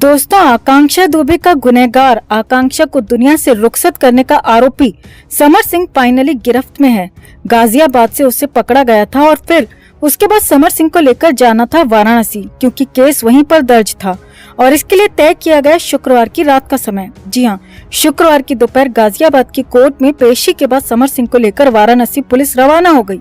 दोस्तों, आकांक्षा दुबे का गुनहगार, आकांक्षा को दुनिया से रुखसत करने का आरोपी समर सिंह फाइनली गिरफ्त में है। गाजियाबाद से उसे पकड़ा गया था और फिर उसके बाद समर सिंह को लेकर जाना था वाराणसी, क्योंकि केस वहीं पर दर्ज था और इसके लिए तय किया गया शुक्रवार की रात का समय। जी हाँ, शुक्रवार की दोपहर गाजियाबाद की कोर्ट में पेशी के बाद समर सिंह को लेकर वाराणसी पुलिस रवाना हो गई।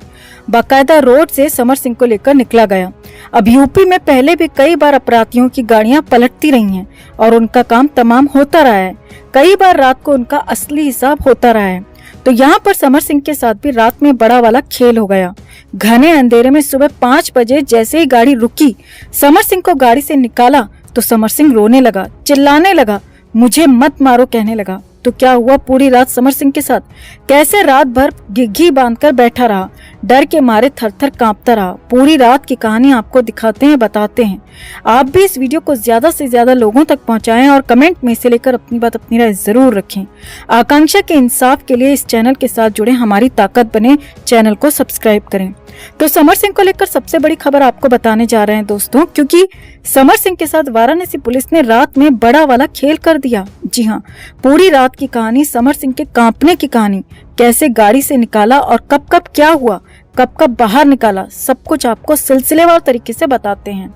बाकायदा रोड से समर सिंह को लेकर निकला गया। अब यूपी में पहले भी कई बार अपराधियों की गाड़ियां पलटती रही हैं और उनका काम तमाम होता रहा है। कई बार रात को उनका असली हिसाब होता रहा है। तो यहाँ पर समर सिंह के साथ भी रात में बड़ा वाला खेल हो गया। घने अंधेरे में सुबह 5 बजे जैसे ही गाड़ी रुकी, समर सिंह को गाड़ी से निकाला तो समर सिंह रोने लगा, चिल्लाने लगा, मुझे मत मारो कहने लगा। तो क्या हुआ पूरी रात समर सिंह के साथ? कैसे रात भर घिघी बांधकर बैठा रहा, डर के मारे थर थर कांपता रहा। पूरी रात की कहानी आपको दिखाते हैं, बताते हैं। आप भी इस वीडियो को ज्यादा से ज्यादा लोगों तक पहुंचाएं और कमेंट में से लेकर अपनी बात, अपनी राय जरूर रखें। आकांक्षा के इंसाफ के लिए इस चैनल के साथ जुड़े, हमारी ताकत बने। चैनल को सब्सक्राइब करें। तो समर सिंह को लेकर सबसे बड़ी खबर आपको बताने जा रहे हैं दोस्तों, क्योंकि समर सिंह के साथ वाराणसी पुलिस ने रात में बड़ा वाला खेल कर दिया। जी हाँ, पूरी रात की कहानी, समर सिंह के कांपने की कहानी, कैसे गाड़ी से निकाला और कब कब क्या हुआ, कब कब बाहर निकाला, सब कुछ आपको सिलसिलेवार तरीके से बताते हैं।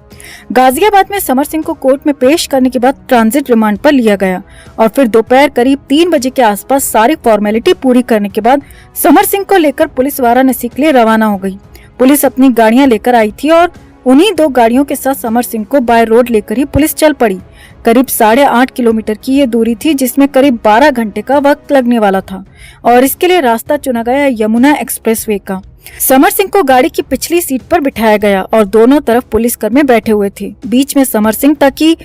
गाजियाबाद में समर सिंह को कोर्ट में पेश करने के बाद ट्रांजिट रिमांड पर लिया गया और फिर दोपहर करीब 3 बजे के आसपास सारी फॉर्मेलिटी पूरी करने के बाद समर सिंह को लेकर पुलिस वाराणसी के लिए रवाना हो गई। पुलिस अपनी गाड़ियां लेकर आई थी और उन्हीं 2 गाड़ियों के साथ समर सिंह को बाय रोड लेकर ही पुलिस चल पड़ी। करीब 8.5 किलोमीटर की ये दूरी थी, जिसमें करीब 12 घंटे का वक्त लगने वाला था और इसके लिए रास्ता चुना गया यमुना एक्सप्रेसवे का। समर सिंह को गाड़ी की पिछली सीट पर बिठाया गया और दोनों तरफ पुलिसकर्मी बैठे हुए थे। बीच में समर सिंह, ताकि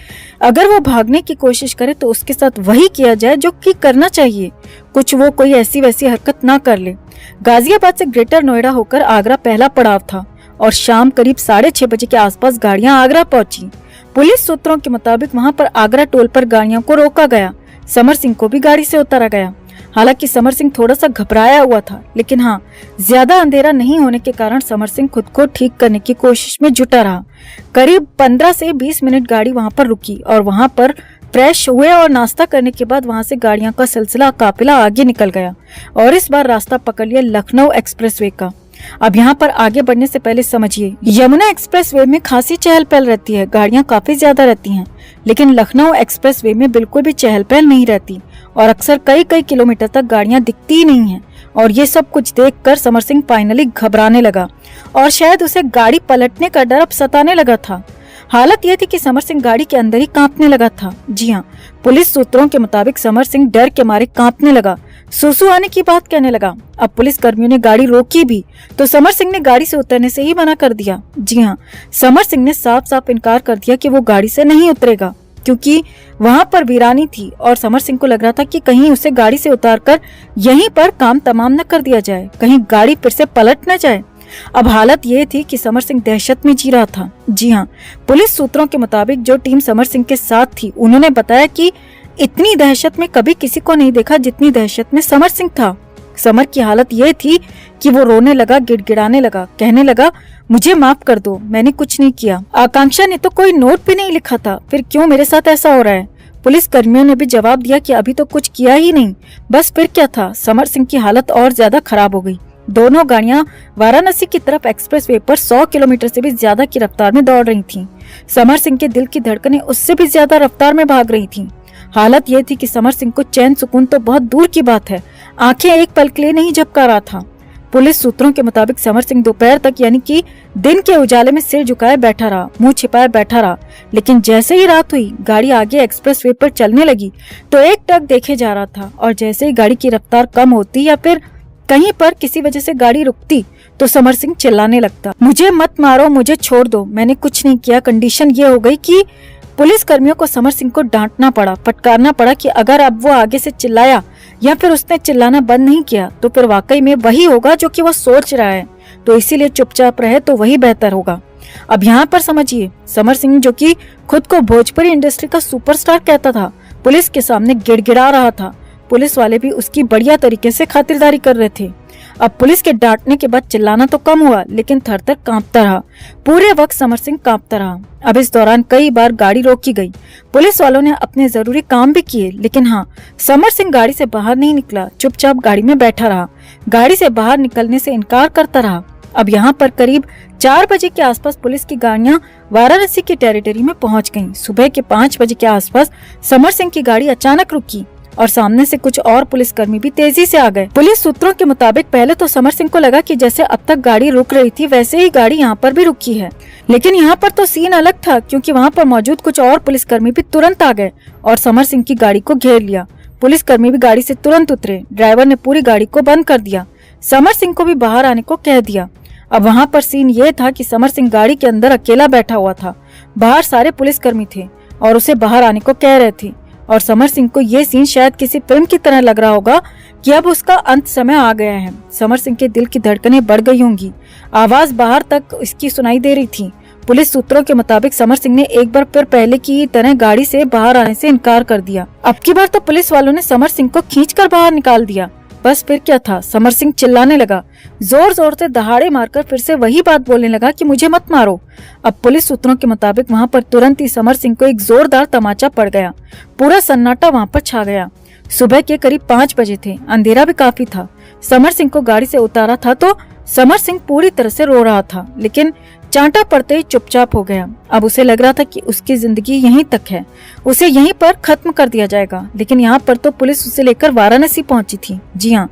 अगर वो भागने की कोशिश करे तो उसके साथ वही किया जाए जो कि करना चाहिए, कुछ वो कोई ऐसी वैसी हरकत ना कर ले। गाजियाबाद से ग्रेटर नोएडा होकर आगरा पहला पड़ाव था और शाम करीब 6:30 बजे के आसपास गाड़ियां आगरा पहुंची। पुलिस सूत्रों के मुताबिक वहां पर आगरा टोल पर गाड़ियों को रोका गया। समर सिंह को भी गाड़ी से उतारा गया। हालांकि समर सिंह थोड़ा सा घबराया हुआ था, लेकिन हाँ, ज्यादा अंधेरा नहीं होने के कारण समर सिंह खुद को ठीक करने की कोशिश में जुटा रहा। करीब 15 से 20 मिनट गाड़ी वहां पर रुकी और वहां पर फ्रेश हुए और नाश्ता करने के बाद वहां से गाड़ियों का सिलसिला, काफिला आगे निकल गया और इस बार रास्ता पकड़ लिया लखनऊ एक्सप्रेसवे का। अब यहाँ पर आगे बढ़ने से पहले समझिए, यमुना एक्सप्रेसवे में खासी चहल पहल रहती है, गाड़ियाँ काफी ज्यादा रहती हैं, लेकिन लखनऊ एक्सप्रेसवे में बिल्कुल भी चहल पहल नहीं रहती और अक्सर कई किलोमीटर तक गाड़ियाँ दिखती ही नहीं हैं। और ये सब कुछ देखकर समर सिंह फाइनली घबराने लगा और शायद उसे गाड़ी पलटने का डर अब सताने लगा था। हालत यह थी कि समर सिंह गाड़ी के अंदर ही कांपने लगा था। जी हाँ, पुलिस सूत्रों के मुताबिक समर सिंह डर के मारे कांपने लगा, सुसु आने की बात कहने लगा। अब पुलिस कर्मियों ने गाड़ी रोकी भी तो समर सिंह ने गाड़ी से उतरने से ही मना कर दिया। जी हाँ, समर सिंह ने साफ साफ इनकार कर दिया कि वो गाड़ी से नहीं उतरेगा, क्योंकि वहां पर वीरानी थी और समर सिंह को लग रहा था कि कहीं उसे गाड़ी से उतारकर यहीं पर काम तमाम न कर दिया जाए, कहीं गाड़ी फिर से पलट न जाए। अब हालत ये थी कि समर सिंह दहशत में जी रहा था। जी हाँ, पुलिस सूत्रों के मुताबिक जो टीम समर सिंह के साथ थी, उन्होंने बताया कि इतनी दहशत में कभी किसी को नहीं देखा जितनी दहशत में समर सिंह था। समर की हालत ये थी कि वो रोने लगा, गिड़गिड़ाने लगा, कहने लगा, मुझे माफ कर दो, मैंने कुछ नहीं किया। आकांक्षा ने तो कोई नोट भी नहीं लिखा था, फिर क्यों मेरे साथ ऐसा हो रहा है? पुलिस कर्मियों ने भी जवाब दिया कि अभी तो कुछ किया ही नहीं, बस फिर क्या था। समर सिंह की हालत और ज्यादा खराब हो गई। दोनों गाड़ियां वाराणसी की तरफ एक्सप्रेसवे पर 100 किलोमीटर से भी ज्यादा की रफ्तार में दौड़ रही थीं। समर सिंह के दिल की धड़कनें उससे भी ज्यादा रफ्तार में भाग रही थीं। हालत ये थी कि समर सिंह को चैन सुकून तो बहुत दूर की बात है, आंखें एक पल के लिए नहीं झपका रहा था। पुलिस सूत्रों के मुताबिक समर सिंह दोपहर तक, यानी कि दिन के उजाले में सिर झुकाए बैठा रहा, मुंह छिपाए बैठा रहा। लेकिन जैसे ही रात हुई, गाड़ी आगे एक्सप्रेसवे पर चलने लगी तो एक टक देखे जा रहा था और जैसे ही गाड़ी की रफ्तार कम होती या फिर कहीं पर किसी वजह से गाड़ी रुकती तो समर सिंह चिल्लाने लगता, मुझे मत मारो, मुझे छोड़ दो, मैंने कुछ नहीं किया। कंडीशन ये हो गई कि पुलिस कर्मियों को समर सिंह को डांटना पड़ा, फटकारना पड़ा कि अगर अब वो आगे से चिल्लाया या फिर उसने चिल्लाना बंद नहीं किया तो फिर वाकई में वही होगा जो कि वो सोच रहा है, तो इसीलिए चुपचाप रहे तो वही बेहतर होगा। अब यहाँ पर समझिए, समर सिंह जो कि खुद को भोजपुरी इंडस्ट्री का सुपरस्टार कहता था, पुलिस के सामने गिड़गिड़ा रहा था। पुलिस वाले भी उसकी बढ़िया तरीके से खातिरदारी कर रहे थे। अब पुलिस के डांटने के बाद चिल्लाना तो कम हुआ, लेकिन थर-थर कांपता रहा। पूरे वक्त समर सिंह कांपता रहा। अब इस दौरान कई बार गाड़ी रोकी गई। पुलिस वालों ने अपने जरूरी काम भी किए, लेकिन हाँ, समर सिंह गाड़ी से बाहर नहीं निकला, चुपचाप गाड़ी में बैठा रहा। गाड़ी से बाहर निकलने से इनकार करता रहा। अब यहाँ पर करीब 4 बजे के आसपास पुलिस की गाड़ियां वाराणसी की टेरिटरी में पहुंच गईं। सुबह के 5 बजे के आसपास समर सिंह की गाड़ी अचानक रुकी और सामने से कुछ और पुलिसकर्मी भी तेजी से आ गए। पुलिस सूत्रों के मुताबिक पहले तो समर सिंह को लगा कि जैसे अब तक गाड़ी रुक रही थी वैसे ही गाड़ी यहाँ पर भी रुकी है, लेकिन यहाँ पर तो सीन अलग था, क्योंकि वहाँ पर मौजूद कुछ और पुलिसकर्मी भी तुरंत आ गए और समर सिंह की गाड़ी को घेर लिया। पुलिसकर्मी भी गाड़ी से तुरंत उतरे। ड्राइवर ने पूरी गाड़ी को बंद कर दिया। समर सिंह को भी बाहर आने को कह दिया। अब वहाँ पर सीन ये था कि समर सिंह गाड़ी के अंदर अकेला बैठा हुआ था। बाहर सारे पुलिसकर्मी थे और उसे बाहर आने को कह रहे थे। और समर सिंह को ये सीन शायद किसी फिल्म की तरह लग रहा होगा कि अब उसका अंत समय आ गया है। समर सिंह के दिल की धड़कनें बढ़ गई होंगी। आवाज बाहर तक इसकी सुनाई दे रही थी। पुलिस सूत्रों के मुताबिक समर सिंह ने एक बार फिर पहले की तरह गाड़ी से बाहर आने से इनकार कर दिया। अब की बार तो पुलिस वालों ने समर सिंह को खींचकर बाहर निकाल दिया। बस फिर क्या था, समर सिंह चिल्लाने लगा, जोर जोर से दहाड़े मारकर फिर से वही बात बोलने लगा कि मुझे मत मारो। अब पुलिस सूत्रों के मुताबिक वहाँ पर तुरंत ही समर सिंह को एक जोरदार तमाचा पड़ गया। पूरा सन्नाटा वहाँ पर छा गया। सुबह के करीब 5 बजे थे, अंधेरा भी काफी था। समर सिंह को गाड़ी से उतारा था तो समर सिंह पूरी तरह से रो रहा था, लेकिन चांटा पड़ते ही चुपचाप हो गया। अब उसे लग रहा था कि उसकी जिंदगी यहीं तक है, उसे यहीं पर खत्म कर दिया जाएगा। लेकिन यहाँ पर तो पुलिस उसे लेकर वाराणसी पहुंची थी। जी हाँ,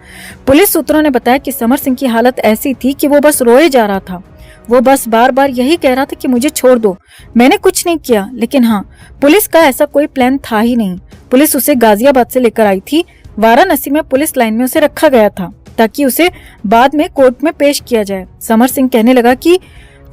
पुलिस सूत्रों ने बताया कि समर सिंह की हालत ऐसी थी कि वो बस रोए जा रहा था। वो बस बार बार यही कह रहा था कि मुझे छोड़ दो, मैंने कुछ नहीं किया। लेकिन हाँ, पुलिस का ऐसा कोई प्लान था ही नहीं। पुलिस उसे गाजियाबाद से लेकर आई थी। वाराणसी में पुलिस लाइन में उसे रखा गया था ताकि उसे बाद में कोर्ट में पेश किया जाए। समर सिंह कहने लगा कि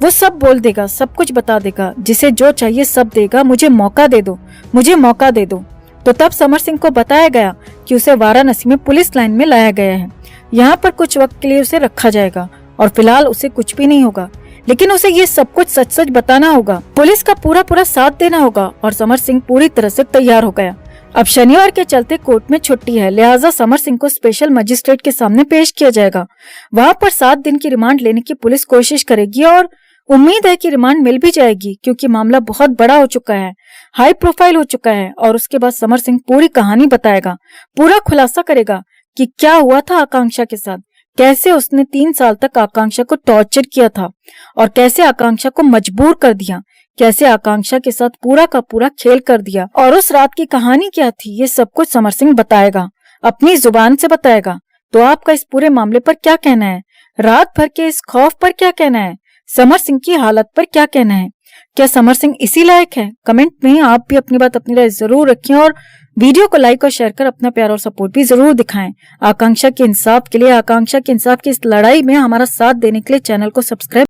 वो सब बोल देगा, सब कुछ बता देगा, जिसे जो चाहिए सब देगा, मुझे मौका दे दो, मुझे मौका दे दो। तो तब समर सिंह को बताया गया कि उसे वाराणसी में पुलिस लाइन में लाया गया है। यहाँ पर कुछ वक्त के लिए उसे रखा जाएगा और फिलहाल उसे कुछ भी नहीं होगा, लेकिन उसे ये सब कुछ सच सच बताना होगा, पुलिस का पूरा साथ देना होगा। और समर सिंह पूरी तरह से तैयार हो गया। अब शनिवार के चलते कोर्ट में छुट्टी है, लिहाजा समर सिंह को स्पेशल मजिस्ट्रेट के सामने पेश किया जाएगा। वहाँ पर 7 दिन की रिमांड लेने की पुलिस कोशिश करेगी और उम्मीद है कि रिमांड मिल भी जाएगी, क्योंकि मामला बहुत बड़ा हो चुका है, हाई प्रोफाइल हो चुका है। और उसके बाद समर सिंह पूरी कहानी बताएगा, पूरा खुलासा करेगा कि क्या हुआ था आकांक्षा के साथ, कैसे उसने 3 साल तक आकांक्षा को टॉर्चर किया था और कैसे आकांक्षा को मजबूर कर दिया, कैसे आकांक्षा के साथ पूरा का पूरा खेल कर दिया और उस रात की कहानी क्या थी। ये सब कुछ समर सिंह बताएगा, अपनी जुबान से बताएगा। तो आपका इस पूरे मामले पर क्या कहना है? रात भर के इस खौफ पर क्या कहना है? समर सिंह की हालत पर क्या कहना है? क्या समर सिंह इसी लायक है? कमेंट में आप भी अपनी बात, अपनी राय जरूर रखें और वीडियो को लाइक और शेयर कर अपना प्यार और सपोर्ट भी जरूर दिखाएं। आकांक्षा के इंसाफ के लिए, आकांक्षा के इंसाफ की इस लड़ाई में हमारा साथ देने के लिए चैनल को सब्सक्राइब